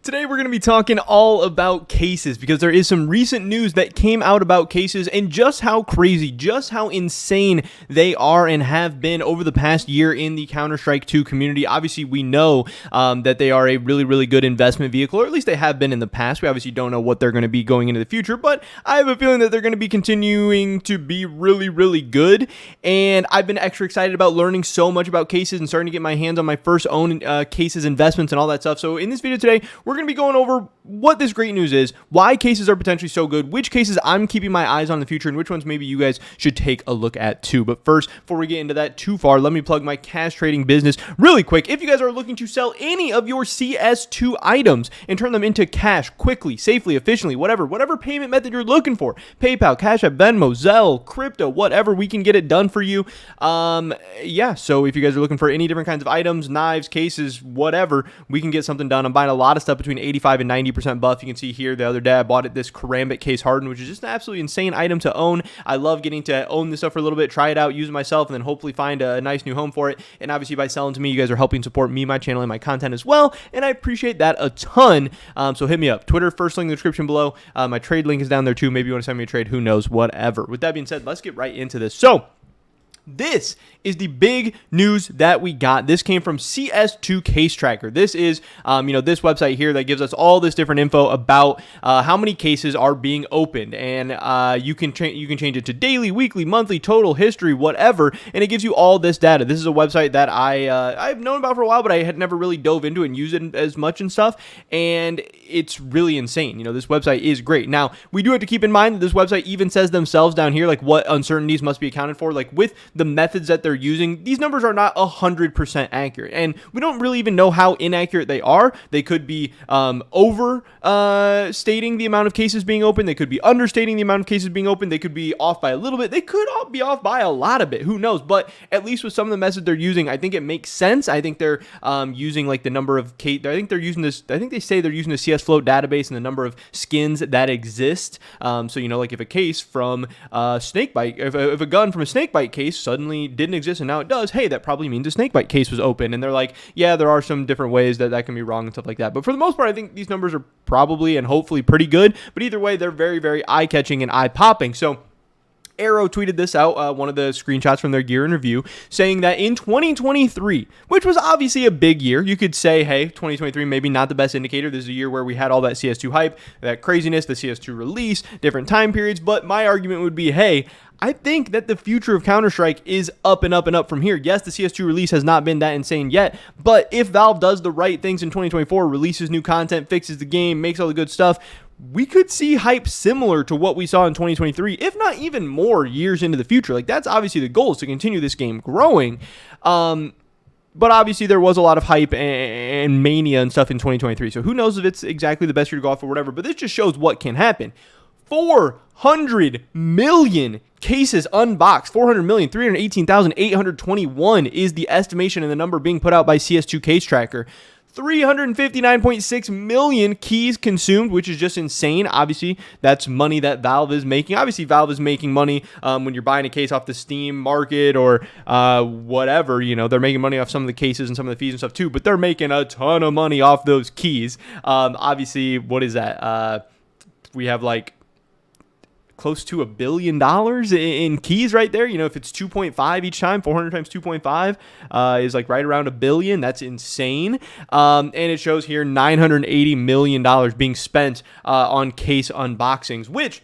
Today we're going to be talking all about cases because there is some recent news that came out about cases and just how crazy, just how insane they are and have been over the past year in the Counter-Strike 2 community. Obviously, we know that they are a really, really good investment vehicle, or at least they have been in the past. We obviously don't know what they're going to be going into the future, but I have a feeling that they're going to be continuing to be really, really good. And I've been extra excited about learning so much about cases and starting to get my hands on my first own cases investments and all that stuff. So in this video today, we're going to be going over what this great news is, why cases are potentially so good, which cases I'm keeping my eyes on in the future, and which ones maybe you guys should take a look at too. But first, before we get into that too far, let me plug my cash trading business really quick. If you guys are looking to sell any of your CS2 items and turn them into cash quickly, safely, efficiently, whatever payment method you're looking for, PayPal, Cash App, Venmo, Zelle, crypto, whatever, we can get it done for you. So if you guys are looking for any different kinds of items, knives, cases, whatever, we can get something done. I'm buying a lot of stuff between 85 and 90% buff. You can see here the other day I bought this Karambit case hardened, which is just an absolutely insane item to own. I love getting to own this stuff for a little bit, try it out, use it myself, and then hopefully find a nice new home for it. And obviously by selling to me, you guys are helping support me, my channel, and my content as well, and I appreciate that a ton. So hit me up. Twitter, first link in the description below. My trade link is down there too. Maybe you want to send me a trade, who knows, whatever. With that being said, let's get right into this. So this is the big news that we got. This came from CS2 Case Tracker. This is, this website here that gives us all this different info about how many cases are being opened, and you can change it to daily, weekly, monthly, total, history, whatever, and it gives you all this data. This is a website that I've known about for a while, but I had never really dove into it and used it as much and stuff, and it's really insane. This website is great. Now, we do have to keep in mind that this website even says themselves down here, like what uncertainties must be accounted for, like with the methods that they're using. These numbers are not 100% accurate, and we don't really even know how inaccurate they are. They could be stating the amount of cases being open. They could be understating the amount of cases being open. They could be off by a little bit. They could be off by a lot of it. Who knows? But at least with some of the methods they're using, I think it makes sense. I think they're using like the number of case. I think they're using this. I think they say they're using the CS Float database and the number of skins that exist. So like if a case from snakebite, if a gun from a snakebite case suddenly didn't exist and now it does, hey, that probably means a snakebite case was open. And they're like, yeah, there are some different ways that can be wrong and stuff like that. But for the most part, I think these numbers are probably and hopefully pretty good. But either way, they're very, very eye-catching and eye-popping. So Arrow tweeted this out, one of the screenshots from their year in review, saying that in 2023, which was obviously a big year, you could say, hey, 2023 maybe not the best indicator. This is a year where we had all that CS2 hype, that craziness, the CS2 release, different time periods. But my argument would be, hey, I think that the future of Counter-Strike is up and up and up from here. Yes, the CS2 release has not been that insane yet, but if Valve does the right things in 2024, releases new content, fixes the game, makes all the good stuff, we could see hype similar to what we saw in 2023, if not even more years into the future. Like, that's obviously the goal, is to continue this game growing. But obviously there was a lot of hype and mania and stuff in 2023. So who knows if it's exactly the best year to go off or whatever, but this just shows what can happen. 400 million cases unboxed. 400 million, 318,821 is the estimation and the number being put out by CS2 Case Tracker. 359.6 million keys consumed, which is just insane. Obviously, that's money that Valve is making. Obviously, Valve is making money when you're buying a case off the Steam market or whatever. They're making money off some of the cases and some of the fees and stuff too, but they're making a ton of money off those keys. Obviously, what is that? We have like close to $1 billion in keys right there. If it's 2.5 each time, 400 times 2.5 is like right around $1 billion. That's insane. And it shows here $980 million being spent on case unboxings, which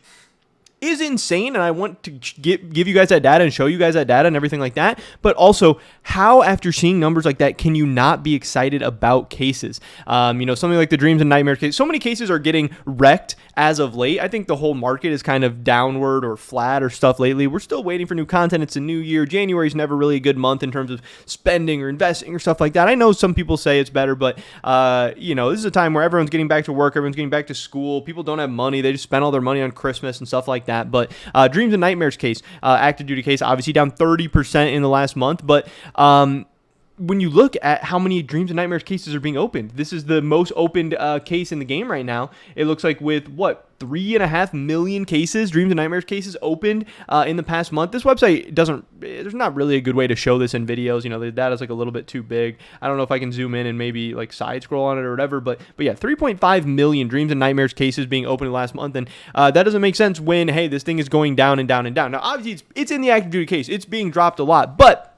is insane, and I want to give you guys that data and show you guys that data and everything like that. But also, how after seeing numbers like that can you not be excited about cases? Something like the Dreams and Nightmares case. So many cases are getting wrecked as of late. I think the whole market is kind of downward or flat or stuff lately. We're still waiting for new content. It's a new year. January is never really a good month in terms of spending or investing or stuff like that. I know some people say it's better, but this is a time where everyone's getting back to work, everyone's getting back to school. People don't have money. They just spend all their money on Christmas and stuff like that. But Dreams and Nightmares case, active duty case, obviously down 30% in the last month, but when you look at how many Dreams and Nightmares cases are being opened, this is the most opened case in the game right now. It looks like with 3.5 million cases, Dreams and Nightmares cases opened in the past month. This website there's not really a good way to show this in videos. The data's like a little bit too big. I don't know if I can zoom in and maybe like side scroll on it or whatever, but yeah, 3.5 million Dreams and Nightmares cases being opened last month, and that doesn't make sense when, hey, this thing is going down and down and down. Now, obviously, it's in the active duty case. It's being dropped a lot, but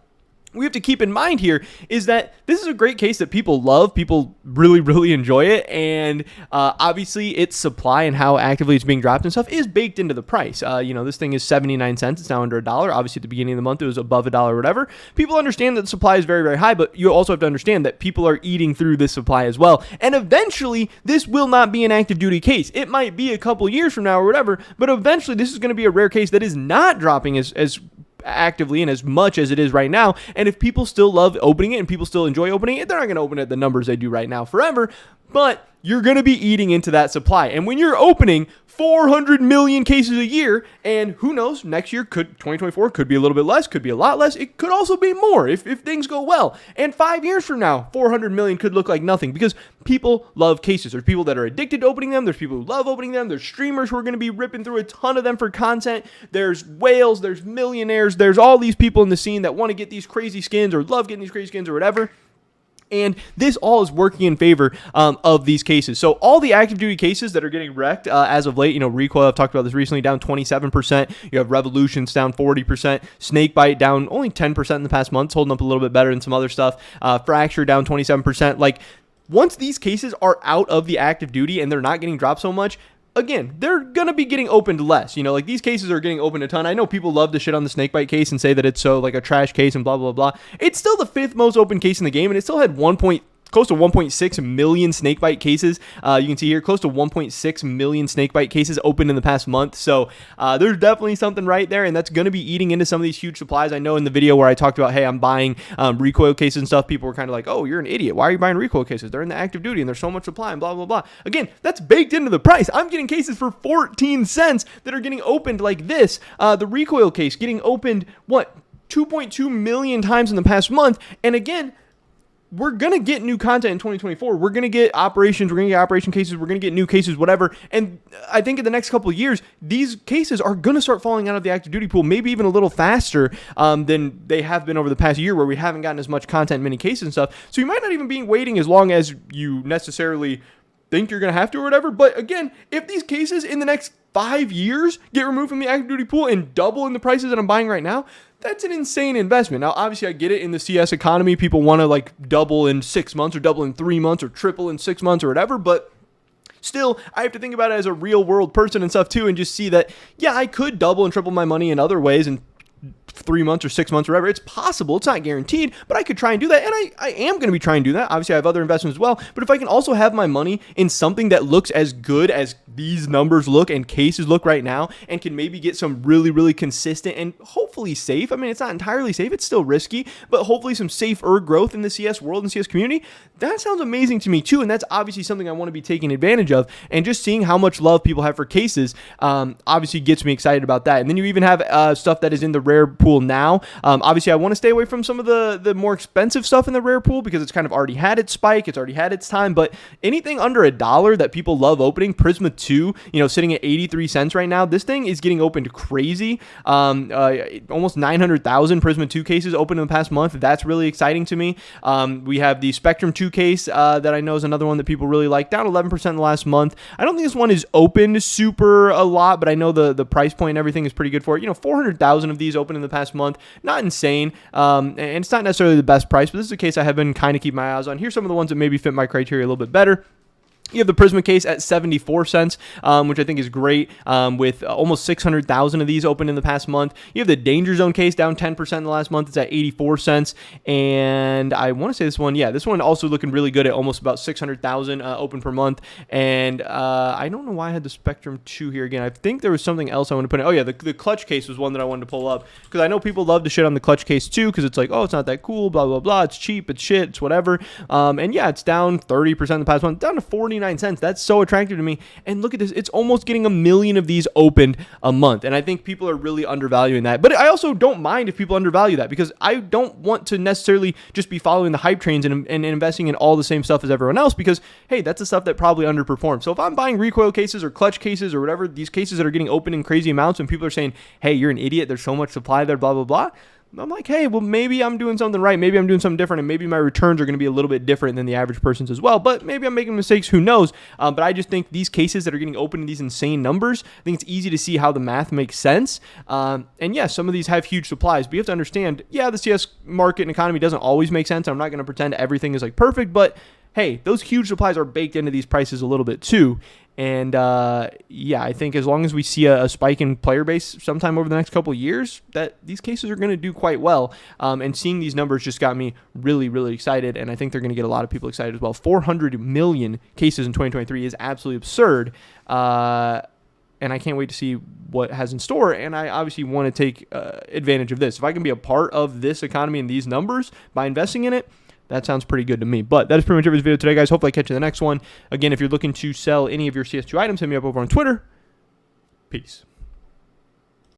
we have to keep in mind here is that this is a great case that people love. People really, really enjoy it. And obviously its supply and how actively it's being dropped and stuff is baked into the price. This thing is 79 cents. It's now under $1. Obviously at the beginning of the month, it was above $1 or whatever. People understand that the supply is very, very high, but you also have to understand that people are eating through this supply as well. And eventually this will not be an active duty case. It might be a couple years from now or whatever, but eventually this is going to be a rare case that is not dropping as actively and as much as it is right now. And if people still love opening it and people still enjoy opening it, they're not going to open it at the numbers they do right now forever, but you're going to be eating into that supply. And when you're opening 400 million cases a year, and who knows, next year, 2024 could be a little bit less, could be a lot less, it could also be more if things go well. And 5 years from now, 400 million could look like nothing because people love cases. There's people that are addicted to opening them. There's people who love opening them. There's streamers who are going to be ripping through a ton of them for content. There's whales, there's millionaires, there's all these people in the scene that want to get these crazy skins or love getting these crazy skins or whatever. And this all is working in favor of these cases. So all the active duty cases that are getting wrecked as of late, Recoil, I've talked about this recently, down 27%. You have Revolutions down 40%. Snakebite down only 10% in the past month, holding up a little bit better than some other stuff. Fracture down 27%. Like, once these cases are out of the active duty and they're not getting dropped so much, again, they're going to be getting opened less. Like these cases are getting opened a ton. I know people love to shit on the Snakebite case and say that it's so like a trash case and blah, blah, blah. It's still the 5th most open case in the game, and it still had close to 1.6 million snakebite cases. You can see here close to 1.6 million snakebite cases opened in the past month. So there's definitely something right there, and that's going to be eating into some of these huge supplies. I know in the video where I talked about, hey, I'm buying recoil cases and stuff, people were kind of like, oh, you're an idiot. Why are you buying recoil cases? They're in the active duty and there's so much supply and blah, blah, blah. Again, that's baked into the price. I'm getting cases for 14 cents that are getting opened like this. The recoil case getting opened, 2.2 million times in the past month. And again, we're going to get new content in 2024. We're going to get operations. We're going to get operation cases. We're going to get new cases, whatever. And I think in the next couple of years, these cases are going to start falling out of the active duty pool, maybe even a little faster than they have been over the past year, where we haven't gotten as much content, many cases and stuff. So you might not even be waiting as long as you necessarily think you're going to have to or whatever. But again, if these cases in the next 5 years get removed from the active duty pool and double in the prices that I'm buying right now, that's an insane investment. Now, obviously, I get it in the CS economy. People want to like double in 6 months or double in 3 months or triple in 6 months or whatever. But still, I have to think about it as a real world person and stuff too, and just see that, yeah, I could double and triple my money in other ways and 3 months or 6 months or whatever. It's possible. It's not guaranteed, but I could try and do that. And I am going to be trying to do that. Obviously, I have other investments as well. But if I can also have my money in something that looks as good as these numbers look and cases look right now, and can maybe get some really, really consistent and hopefully safe. I mean, it's not entirely safe. It's still risky, but hopefully some safer growth in the CS world and CS community. That sounds amazing to me too. And that's obviously something I want to be taking advantage of. And just seeing how much love people have for cases obviously gets me excited about that. And then you even have stuff that is in the rare pool now. Obviously, I want to stay away from some of the more expensive stuff in the rare pool because it's kind of already had its spike. It's already had its time. But anything under $1 that people love opening, Prisma 2, sitting at 83 cents right now. This thing is getting opened crazy. Almost 900,000 Prisma 2 cases opened in the past month. That's really exciting to me. We have the Spectrum 2 case that I know is another one that people really like, down 11% in the last month. I don't think this one is opened super a lot, but I know the price point and everything is pretty good for it. 400,000 of these opened in the past month. Not insane. And it's not necessarily the best price, but this is a case I have been kind of keeping my eyes on. Here's some of the ones that maybe fit my criteria a little bit better. You have the Prisma case at 74 cents, which I think is great, with almost 600,000 of these opened in the past month. You have the Danger Zone case down 10% in the last month. It's at 84 cents. And I want to say this one also looking really good at almost about 600,000 open per month. And I don't know why I had the Spectrum 2 here again. I think there was something else I wanted to put in. Oh, yeah, the Clutch case was one that I wanted to pull up because I know people love to shit on the Clutch case too because it's like, oh, it's not that cool, blah, blah, blah. It's cheap, it's shit, it's whatever. And yeah, it's down 30% in the past month, down to 49 $0.79. That's so attractive to me. And look at this. It's almost getting 1 million of these opened a month. And I think people are really undervaluing that. But I also don't mind if people undervalue that, because I don't want to necessarily just be following the hype trains and investing in all the same stuff as everyone else, because, hey, that's the stuff that probably underperforms. So if I'm buying recoil cases or clutch cases or whatever, these cases that are getting opened in crazy amounts and people are saying, hey, you're an idiot, there's so much supply there, blah, blah, blah, I'm like, hey, well, maybe I'm doing something right. Maybe I'm doing something different, and maybe my returns are going to be a little bit different than the average person's as well. But maybe I'm making mistakes. Who knows? But I just think these cases that are getting open in these insane numbers, I think it's easy to see how the math makes sense. And yeah, some of these have huge supplies, but you have to understand, yeah, the CS market and economy doesn't always make sense. I'm not going to pretend everything is like perfect, but hey, those huge supplies are baked into these prices a little bit too. And yeah, I think as long as we see a spike in player base sometime over the next couple of years, that these cases are going to do quite well. And seeing these numbers just got me really, really excited. And I think they're going to get a lot of people excited as well. 400 million cases in 2023 is absolutely absurd. And I can't wait to see what has in store. And I obviously want to take advantage of this. If I can be a part of this economy and these numbers by investing in it, that sounds pretty good to me. But that is pretty much it for this video today, guys. Hopefully I catch you in the next one. Again, if you're looking to sell any of your CS2 items, hit me up over on Twitter. Peace.